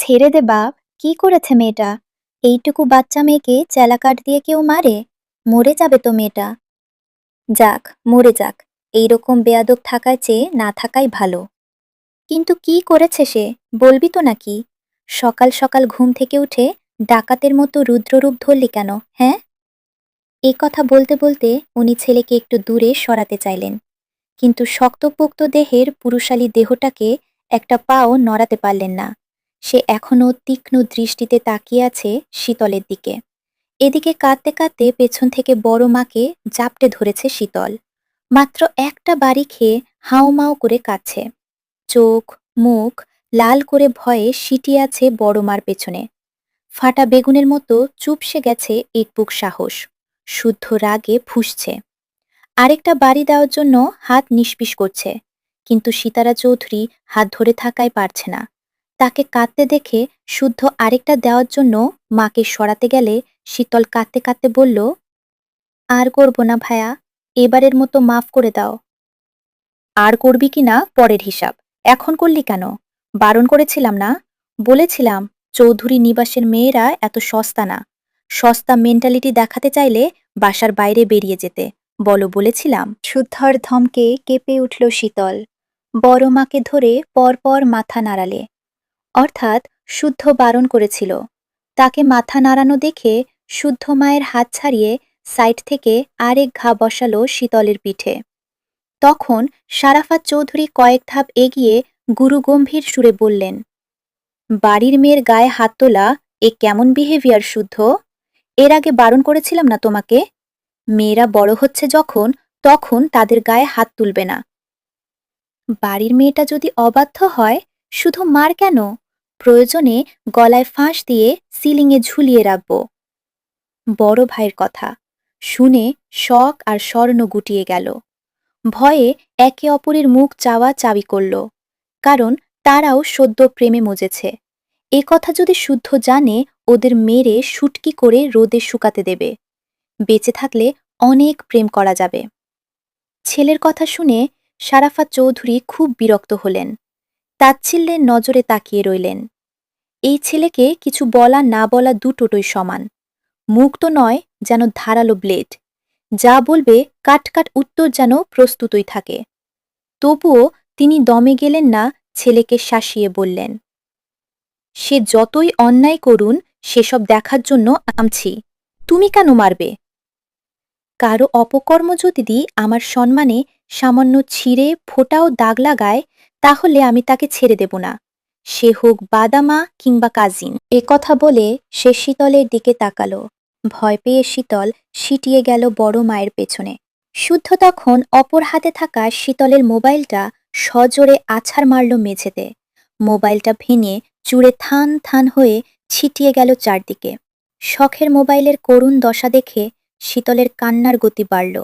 ছেড়ে দে বাপ, কি করেছে মেয়েটা? এইটুকু বাচ্চা মেয়েকে চেলাকাঠ দিয়ে কেউ মারে? মরে যাবে তো মেয়েটা। যাক, মরে যাক। এইরকম বেয়াদব থাকার চেয়ে না থাকাই ভালো। কিন্তু কি করেছে সে, বলবি তো নাকি? সকাল সকাল ঘুম থেকে উঠে ডাকাতের মতো রুদ্ররূপ ধরলি কেন, হ্যাঁ? এ কথা বলতে বলতে উনি ছেলেকে একটু দূরে সরাতে চাইলেন, কিন্তু শক্তপোক্ত দেহের পুরুষালী দেহটাকে একটা পাও নড়াতে পারলেন না। সে এখনও তীক্ষ্ণ দৃষ্টিতে তাকিয়ে আছে শীতলের দিকে। এদিকে কাঁদতে কাঁদতে পেছন থেকে বড় মাকে জাপটে ধরেছে শীতল। মাত্র একটা বাড়ি খেয়ে হাউমাউ করে কাঁদছে। চোখ, মুখ লাল করে ভয়ে সিটিয়ে আছে বড় মার পেছনে। ফাটা বেগুনের মতো চুপসে গেছে একবুক সাহস। শুদ্ধ রাগে ফুঁসছে। আরেকটা বাড়ি দেওয়ার জন্য হাত নিষ্পিস করছে, কিন্তু সীতারা চৌধুরী হাত ধরে থাকাই পারছে না। তাকে কাঁদতে দেখে শুদ্ধ আরেকটা দেওয়ার জন্য মাকে সরাতে গেলে শীতল কাঁদতে কাঁদতে বলল, আর করব না ভায়া, এবারের মতো মাফ করে দাও। আর করবি কি না পরের হিসাব, এখন করলি কেন? বারণ করেছিলাম না? বলেছিলাম চৌধুরী নিবাসের মেয়েরা এত সস্তা না। সস্তা মেন্টালিটি দেখাতে চাইলে বাসার বাইরে বেরিয়ে যেতে বলো, বলেছিলাম। শুদ্ধর ধমকে কেঁপে উঠল শীতল। বড় মাকে ধরে পরপর মাথা নাড়ালে। অর্থাৎ শুদ্ধ বারণ করেছিল। তাকে মাথা নাড়ানো দেখে শুদ্ধ মায়ের হাত ছাড়িয়ে সাইড থেকে আরেক ঘা বসালো শীতলের পিঠে। তখন সারাফাত চৌধুরী কয়েক ধাপ এগিয়ে গুরুগম্ভীর সুরে বললেন, বাড়ির মেয়ের গায়ে হাত তোলা এ কেমন বিহেভিয়ার শুদ্ধ? এর আগে বারণ করেছিলাম না তোমাকে? মেয়েরা বড় হচ্ছে যখন, তখন তাদের গায়ে হাত তুলবে না। বাড়ির মেয়েটা যদি অবাধ্য হয়, শুধু মার কেন, প্রয়োজনে গলায় ফাঁস দিয়ে সিলিংয়ে ঝুলিয়ে রাখব। বড় ভাইয়ের কথা শুনে শখ আর স্বর্ণ গুটিয়ে গেল। ভয়ে একে অপরের মুখ চাওয়া চাবি করল, কারণ তারাও সদ্য প্রেমে মজেছে। এ কথা যদি শুদ্ধ জানে, ওদের মেরে শুটকি করে রোদে শুকাতে দেবে। বেঁচে থাকলে অনেক প্রেম করা যাবে। ছেলের কথা শুনে সারাফাত চৌধুরী খুব বিরক্ত হলেন। তাচ্ছিল্যের নজরে তাকিয়ে রইলেন। এই ছেলেকে কিছু বলা না বলা দুটোই সমান। মুখ তো নয়, যেন ধারালো ব্লেড। যা বলবে কাট কাট উত্তর যেন প্রস্তুতই থাকে। তবুও তিনি দমে গেলেন না, ছেলেকে শাসিয়ে বললেন, সে যতই অন্যায় করুন সেসব দেখার জন্য আমছি। তুমি কেন মারবে? কারো অপকর্ম যদি আমার সম্মানে সামান্য ছিঁড়ে ফোঁটাও দাগ লাগায়, তাহলে আমি তাকে ছেড়ে দেব না, সে হোক বাদামা কিংবা কাজিন। এ কথা বলে সে শীতলের দিকে তাকালো। ভয় পেয়ে শীতল সিটিয়ে গেল বড় মায়ের পেছনে। শুদ্ধ তখন অপর হাতে থাকা শীতলের মোবাইলটা সজোরে আছাড় মারল মেঝেতে। মোবাইলটা ভেঙে চুড়ে থান থান হয়ে ছিটিয়ে গেল চারদিকে। শখের মোবাইলের করুণ দশা দেখে শীতলের কান্নার গতি বাড়ল।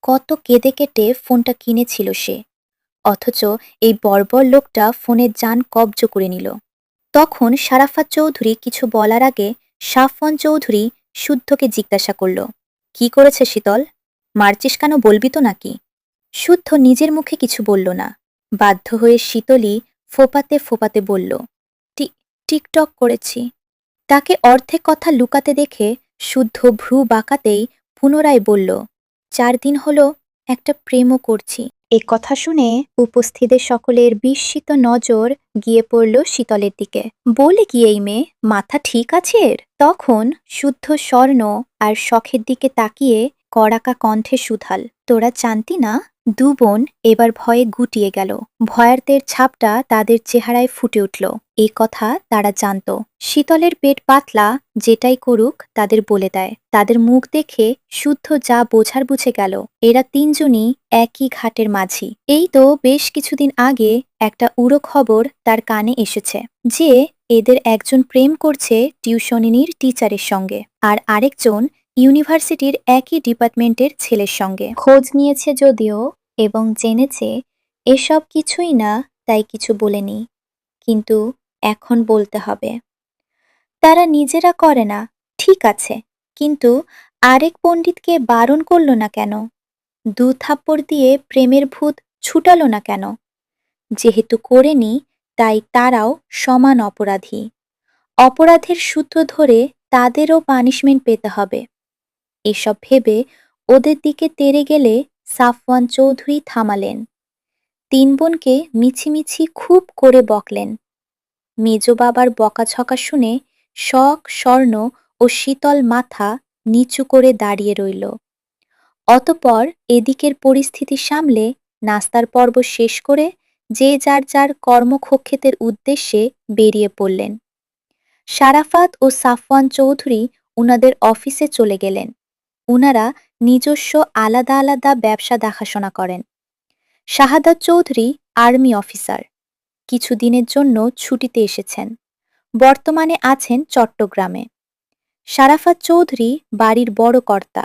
কত কেঁদে কেটে ফোনটা কিনেছিল সে, অথচ এই বর্বর লোকটা ফোনের জান কব্জ করে নিল। তখন সারাফাত চৌধুরী কিছু বলার আগে সাফওয়ান চৌধুরী শুদ্ধকে জিজ্ঞাসা করল, কি করেছে শীতল? মারছিস কেন, বলবি তো নাকি? শুদ্ধ নিজের মুখে কিছু বলল না। বাধ্য হয়ে শীতলই ফোপাতে ফোপাতে বলল, টিকটক করেছি। তাকে অর্ধেক কথা লুকাতে দেখে শুদ্ধ ভ্রু বাঁকাতেই পুনরায় বলল, 4 দিন হলো একটা প্রেমও করছি। এ কথা শুনে উপস্থিতের সকলের বিস্মিত নজর গিয়ে পড়ল শীতলের দিকে। বলে কি এই মেয়ে, মাথা ঠিক আছে এর? তখন শুদ্ধ স্বর্ণ আর শখের দিকে তাকিয়ে কড়াকা কণ্ঠে শুধাল, তোরা জানতি না? দু বোন এবার ভয়ে গুটিয়ে গেল। ভয়ার্তের ছাপটা তাদের চেহারায় ফুটে উঠল। এই কথা তারা জানত। শীতলের পেট পাতলা, যেটাই করুক তাদের বলে দেয়। তাদের মুখ দেখে শুদ্ধ যা বোঝার বুঝে গেল, এরা তিনজনই একই ঘাটের মাঝি। এই তো বেশ কিছুদিন আগে একটা উড়ো খবর তার কানে এসেছে যে এদের একজন প্রেম করছে টিউশনির টিচারের সঙ্গে, আর আরেকজন ইউনিভার্সিটির একই ডিপার্টমেন্টের ছেলের সঙ্গে। খোঁজ নিয়েছে যদিও, এবং জেনেছে এসব কিছুই না, তাই কিছু বলেনি। কিন্তু এখন বলতে হবে। তারা নিজেরা করে না, ঠিক আছে, কিন্তু আরেক পণ্ডিতকে বারণ করল না কেন? 2 থাপ্পড় দিয়ে প্রেমের ভূত ছুটালো না কেন? যেহেতু করেনি, তাই তারাও সমান অপরাধী। অপরাধের সূত্র ধরে তাদেরও পানিশমেন্ট পেতে হবে। এসব ভেবে ওদের দিকে তেড়ে গেলে সাফওয়ান চৌধুরী থামালেন। তিন বোনকে মিছিমিছি খুব করে বকলেন। মেজ বাবার বকাঝকা শুনে শখ, স্বর্ণ ও শীতল মাথা নিচু করে দাঁড়িয়ে রইল। অতপর এদিকের পরিস্থিতি সামলে নাস্তার পর্ব শেষ করে যে যার যার কর্মক্ষেত্রের উদ্দেশ্যে বেরিয়ে পড়লেন। শারাফাত ও সাফওয়ান চৌধুরী উনাদের অফিসে চলে গেলেন। উনারা নিজস্ব আলাদা আলাদা ব্যবসা দেখাশোনা করেন। শাহাদাত চৌধুরী আর্মি অফিসার, কিছুদিনের জন্য ছুটিতে এসেছেন। বর্তমানে আছেন চট্টগ্রামে। শারাফাত চৌধুরী বাড়ির বড় কর্তা।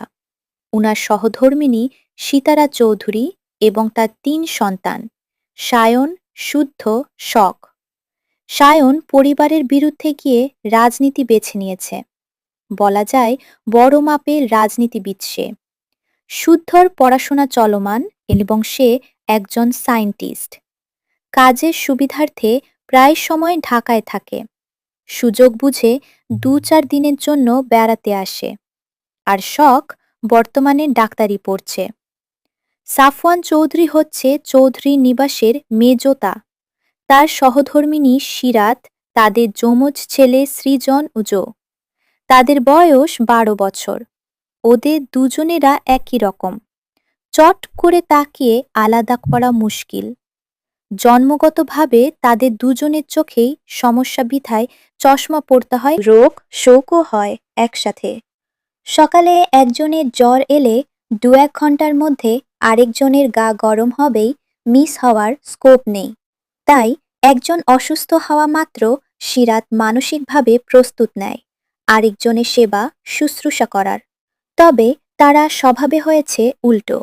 উনার সহধর্মিণী সীতারা চৌধুরী এবং তার ৩ সন্তান সায়ন, শুদ্ধ, শখ। সায়ন পরিবারের বিরুদ্ধে গিয়ে রাজনীতি বেছে নিয়েছে। বলা যায় বড় মাপের রাজনীতিবিদ সে। শুদ্ধর পড়াশোনা চলমান এবং সে একজন সায়েন্টিস্ট। কাজের সুবিধার্থে প্রায় সময় ঢাকায় থাকে। সুযোগ বুঝে ২-৪ দিনের জন্য বেড়াতে আসে। আর শখ বর্তমানে ডাক্তারি পড়ছে। সাফওয়ান চৌধুরী হচ্ছে চৌধুরী নিবাসের মেজোতা। তার সহধর্মিণী সিরাত, তাদের যমজ ছেলে সৃজন ও জো। তাদের বয়স ১২ বছর। ওদের দুজনেরা একই রকম। চট করে তাকিয়ে আলাদা করা মুশকিল। জন্মগতভাবে তাদের দুজনের চোখেই সমস্যা বিধায় চশমা পড়তে হয়, রোগ শোকও হয় একসাথে। সকালে একজনের জ্বর এলে ২-১ ঘন্টার মধ্যে আরেকজনের গা গরম হবেই, মিস হওয়ার স্কোপ নেই। তাই একজন অসুস্থ হওয়া মাত্র সিরাত মানসিকভাবে প্রস্তুত নেয় আরেকজনের সেবা শুশ্রূষা করার। তবে তারা স্বভাবে হয়েছে উল্টো।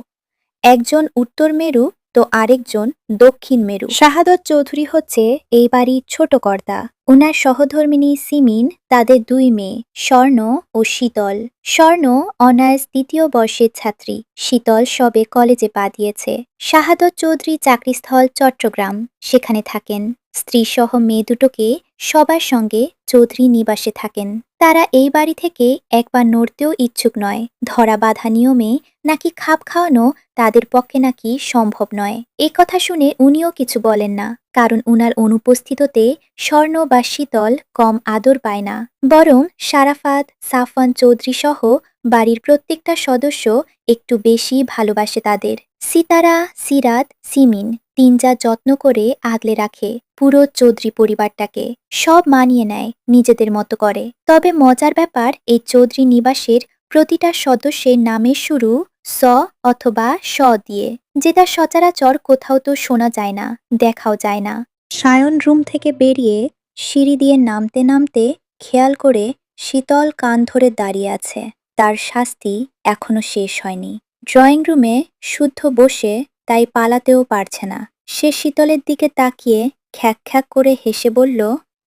একজন উত্তর মেরু তো আরেকজন দক্ষিণ মেরু। শাহাদত চৌধুরী হচ্ছে এই বাড়ির ছোট কর্তা। উনার সহধর্মিণী সিমিন, তাদের ২ মেয়ে স্বর্ণ ও শীতল। স্বর্ণ অনার্স ২য় বর্ষের ছাত্রী, শীতল সবে কলেজে পা দিয়েছে। শাহাদত চৌধুরী চাকরিস্থল চট্টগ্রাম, সেখানে থাকেন। স্ত্রীসহ মেয়ে দুটোকে সবার সঙ্গে চৌধুরী নিবাসে থাকেন। তারা এই বাড়ি থেকে একবার নড়তেও ইচ্ছুক নয়। ধরা বাঁধা নিয়মে নাকি খাপ খাওয়ানো তাদের পক্ষে নাকি সম্ভব নয়। এ কথা শুনে উনিও কিছু বলেন না, কারণ উনার অনুপস্থিতিতে স্বর্ণ বা শীতল কম আদর পায় না। বরং শারাফাত, সাফওয়ান চৌধুরী সহ বাড়ির প্রত্যেকটা সদস্য একটু বেশি ভালোবাসে তাদের। সিতারা, সিরাত, সিমিন ৩ যা যত্ন করে আগলে রাখে পুরো চৌধুরী পরিবারটাকে। সব মানিয়ে নেয়, নিজেদের মতো করে। তবে মজার ব্যাপার, এই চৌধুরী নিবাসের প্রতিটা সদস্যের নামের শুরু স অথবা স দিয়ে, যেটা সচরাচর কোথাও তো শোনা যায় না, দেখাও যায় না। সায়ন রুম থেকে বেরিয়ে সিঁড়ি দিয়ে নামতে নামতে খেয়াল করে শীতল কান ধরে দাঁড়িয়ে আছে। তার শাস্তি এখনো শেষ হয়নি। ড্রয়িং রুমে শুদ্ধ বসে, তাই পালাতেও পারছে না। সে শীতলের দিকে তাকিয়ে খ্যাক খ্যাক করে হেসে বলল,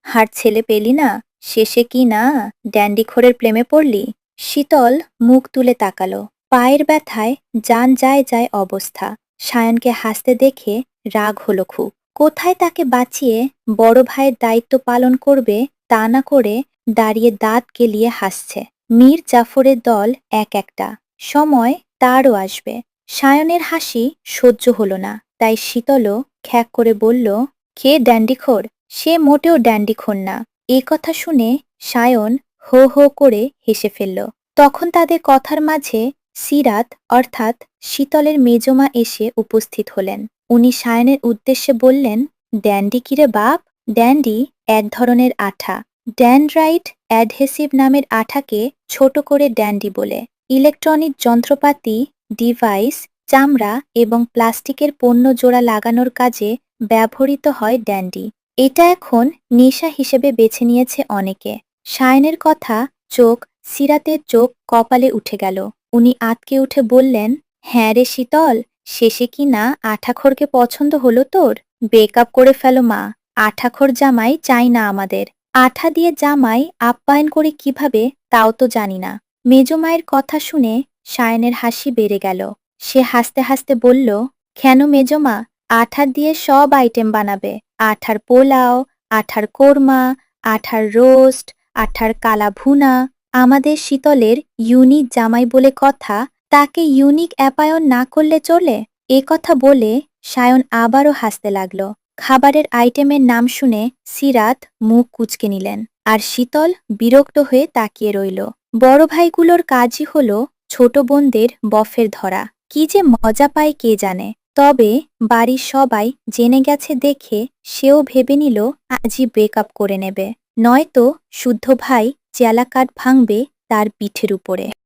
হার ছেলে পেলি না, শেষে কি না ড্যান্ডিখোরের প্রেমে পড়লি? শীতল মুখ তুলে তাকালো। পায়ের ব্যথায় যান যায় যায় অবস্থা। সায়নকে হাসতে দেখে রাগ হলো খুব। কোথায় তাকে বাঁচিয়ে বড় ভাইয়ের দায়িত্ব পালন করবে তা না করে দাঁড়িয়ে দাঁত গেলিয়ে হাসছে। মীর জাফরের দল এক একটা, সময় তারও আসবে। সায়নের হাসি সহ্য হলো না, তাই শীতলও খ্যাক করে বলল, কে ড্যান্ডিখোর? সে মোটেও ড্যান্ডিখোর না। এ কথা শুনে সায়ন হো হো করে হেসে ফেলল। তখন তাদের কথার মাঝে সিরাত অর্থাৎ শীতলের মেজমা এসে উপস্থিত হলেন। উনি সায়নের উদ্দেশ্যে বললেন, ড্যান্ডি কিরে বাপ? ড্যান্ডি এক ধরনের আঠা। ড্যানড্রাইট অ্যাডহেসিভ নামের আঠাকে ছোট করে ড্যান্ডি বলে। ইলেকট্রনিক যন্ত্রপাতি, ডিভাইস, চামড়া এবং প্লাস্টিকের পণ্য জোড়া লাগানোর কাজে ব্যবহৃত হয় ড্যান্ডি। এটা এখন নেশা হিসেবে বেছে নিয়েছে অনেকে। সায়নের কথা চোখ সিরাতের চোখ কপালে উঠে গেল। উনি আঁতকে উঠে বললেন, হ্যাঁ রে শীতল, শেষে কি না আঠাখোরকে পছন্দ হলো তোর? বেকআপ করে ফেলো মা, আঠাখোর জামাই চাই না আমাদের। আঠা দিয়ে জামাই আপ্যায়ন করে কিভাবে তাও তো জানি না। মেজমায়ের কথা শুনে সায়নের হাসি বেড়ে গেল। সে হাসতে হাসতে বলল, কেন মেজমা? আঠা দিয়ে সব আইটেম বানাবে, আঠার পোলাও, আঠার কোরমা, আঠার রোস্ট, আঠার কালা ভুনা, আমাদের শীতলের ইউনিক জামাই বলে কথা, তাকে ইউনিক অ্যাপায়ন না করলে চলে? এ কথা বলে সায়ন আবারও হাসতে লাগল। খাবারের আইটেমের নাম শুনে সিরাত মুখ কুঁচকে নিলেন, আর শীতল বিরক্ত হয়ে তাকিয়ে রইল। বড় ভাইগুলোর কাজই হলো ছোট বোনদের বফের ধরা। কি যে মজা পায় কে জানে। তবে বাড়ির সবাই জেনে গেছে দেখে সেও ভেবে নিল আজই ব্রেকআপ করে নেবে, নয়তো শুদ্ধ ভাই চেলা কাঠ ভাঙবে তার পিঠের উপরে।